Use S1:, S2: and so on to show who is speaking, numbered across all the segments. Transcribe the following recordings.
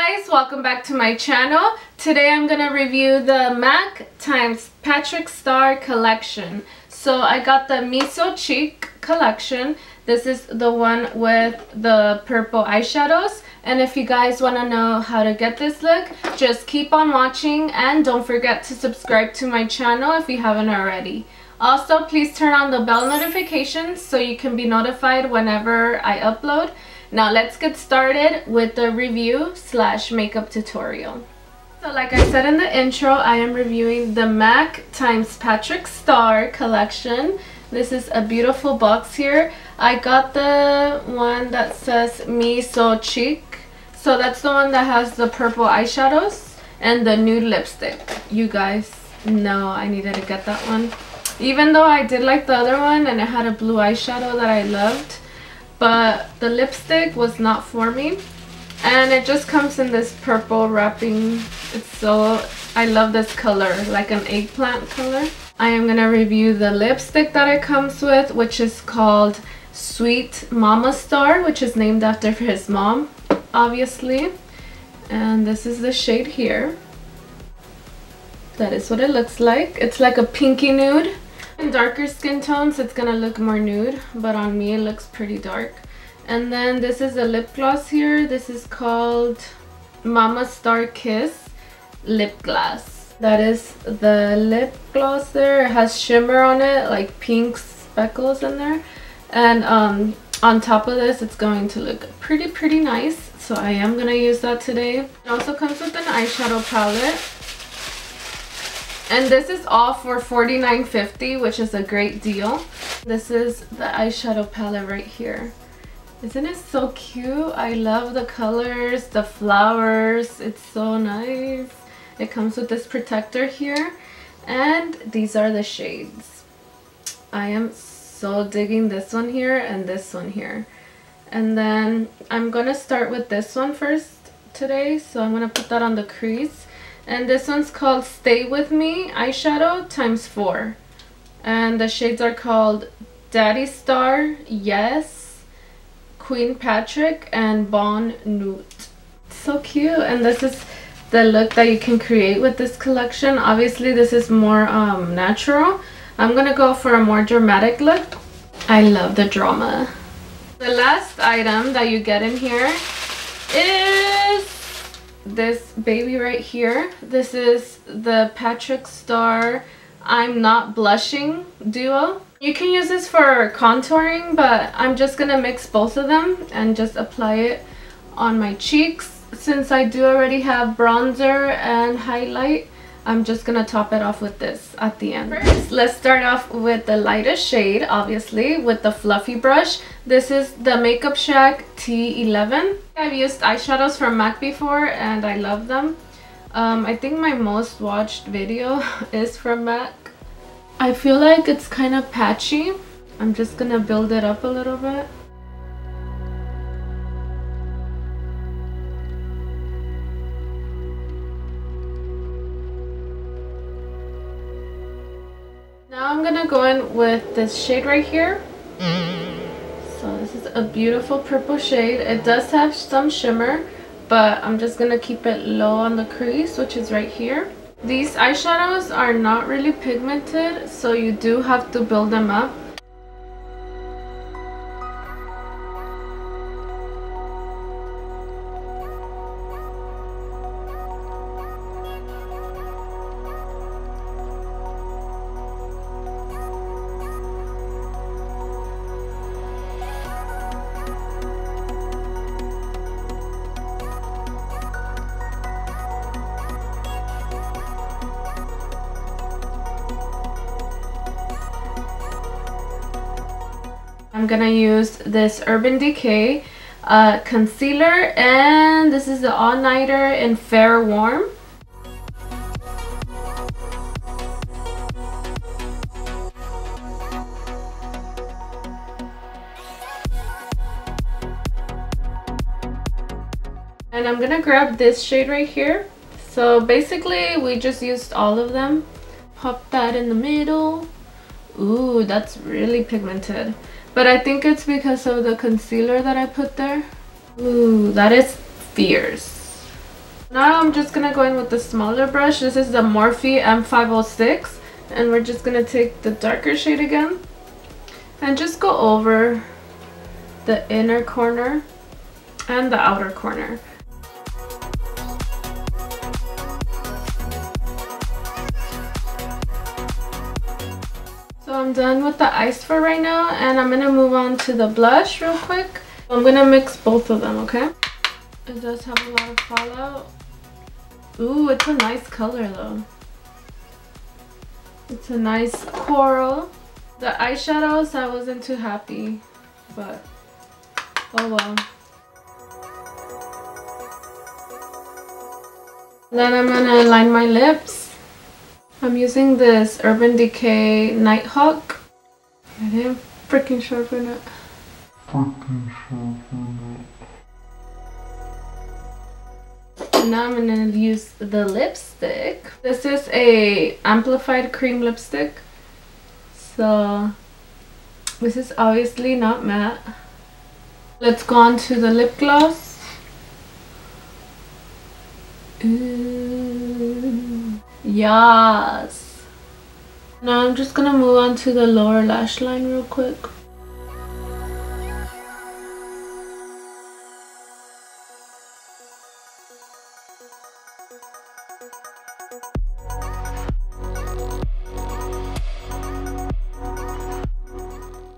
S1: guys, welcome back to my channel. Today I'm gonna review the MAC x PATRICKSTARRR collection. So I got the Miso Chic collection. This is the one with the purple eyeshadows. And if you guys want to know how to get this look, just keep on watching and don't forget to subscribe to my channel if you haven't already. Also, please turn on the bell notifications so you can be notified whenever I upload. Now let's get started with the review / makeup tutorial. So like I said in the intro, I am reviewing the MAC x PATRICKSTARRR collection. This is a beautiful box here. I got the one that says Miso Chic. So that's the one that has the purple eyeshadows and the nude lipstick. You guys know I needed to get that one. Even though I did like the other one and it had a blue eyeshadow that I loved, but the lipstick was not for me. And it just comes in this purple wrapping. I love this color, like an eggplant color. I am gonna review the lipstick that it comes with, which is called Sweet Mama Star, which is named after his mom, obviously. And this is the shade here. That is what it looks like. It's like a pinky nude. In darker skin tones, it's gonna look more nude, but on me it looks pretty dark. And then this is a lip gloss here. This is called Mama Star Kiss Lip Gloss. That is the lip gloss there. It has shimmer on it, like pink speckles in there. And on top of this, it's going to look pretty nice. So I am gonna use that today. It also comes with an eyeshadow palette. And this is all for $49.50, which is a great deal. This is the eyeshadow palette right here. Isn't it so cute? I love the colors, the flowers. It's so nice. It comes with this protector here. And these are the shades. I am so digging this one here and this one here. And then I'm going to start with this one first today. So I'm going to put that on the crease. And this one's called Stay With Me eyeshadow ×4. And the shades are called Daddy Star, Yes, Queen Patrick, and Bon Nude. So cute. And this is the look that you can create with this collection. Obviously this is more natural. I'm gonna go for a more dramatic look. I love the drama. The last item that you get in here is this baby right here. This is the PATRICKSTARRR I'm Not Blushing duo. You can use this for contouring, but I'm just gonna mix both of them and just apply it on my cheeks. Since I do already have bronzer and highlight, I'm just gonna top it off with this at the end. First, let's start off with the lightest shade, obviously, with the fluffy brush. This is the Makeup Shack T11. I've used eyeshadows from MAC before and I love them. I think my most watched video is from MAC. I feel like it's kind of patchy. I'm just gonna build it up a little bit. Now I'm gonna go in with this shade right here. So this is a beautiful purple shade. It does have some shimmer, but I'm just gonna keep it low on the crease, which is right here. These eyeshadows are not really pigmented, so you do have to build them up. I'm gonna use this Urban Decay concealer, and this is the All Nighter in Fair Warm. And I'm gonna grab this shade right here. So basically we just used all of them. Pop that in the middle. Ooh, that's really pigmented. But I think it's because of the concealer that I put there. Ooh, that is fierce. Now I'm just gonna go in with the smaller brush. This is the Morphe M506, and we're just gonna take the darker shade again and just go over the inner corner and the outer corner. So I'm done with the eyes for right now, and I'm gonna move on to the blush real quick. I'm gonna mix both of them, okay? It does have a lot of fallout. Ooh, it's a nice color though. It's a nice coral. The eyeshadows, I wasn't too happy, but oh well. Then I'm gonna line my lips. I'm using this Urban Decay Nighthawk. I didn't freaking sharpen it. Now I'm gonna use the lipstick. This is a amplified cream lipstick. So this is obviously not matte. Let's go on to the lip gloss. Ooh, yes. Now I'm just gonna move on to the lower lash line real quick.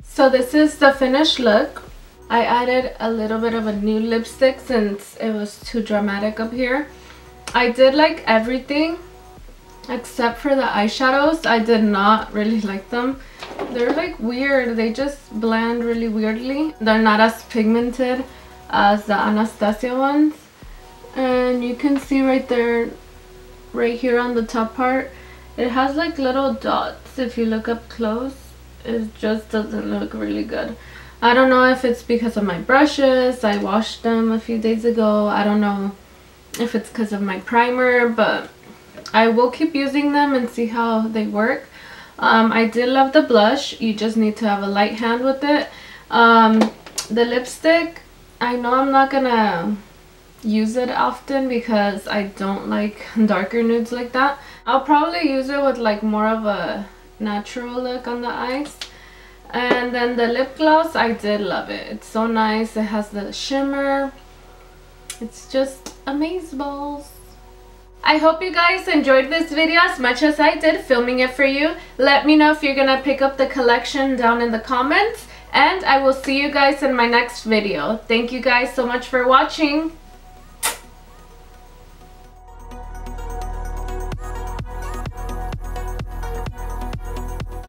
S1: So this is the finished look. I added a little bit of a nude lipstick since it was too dramatic up here. I did like everything except for the eyeshadows. I did not really like them. They're like weird. They just blend really weirdly. They're not as pigmented as the Anastasia ones. And you can see right there, right here on the top part, it has like little dots if you look up close. It just doesn't look really good. I don't know if it's because of my brushes. I washed them a few days ago. I don't know if it's because of my primer, but I will keep using them and see how they work. I did love the blush. You just need to have a light hand with it. The lipstick, I know I'm not gonna use it often because I don't like darker nudes like that. I'll probably use it with like more of a natural look on the eyes. And then the lip gloss, I did love it. It's so nice. It has the shimmer. It's just amazeballs. I hope you guys enjoyed this video as much as I did filming it for you. Let me know if you're gonna pick up the collection down in the comments, and I will see you guys in my next video. Thank you guys so much for watching.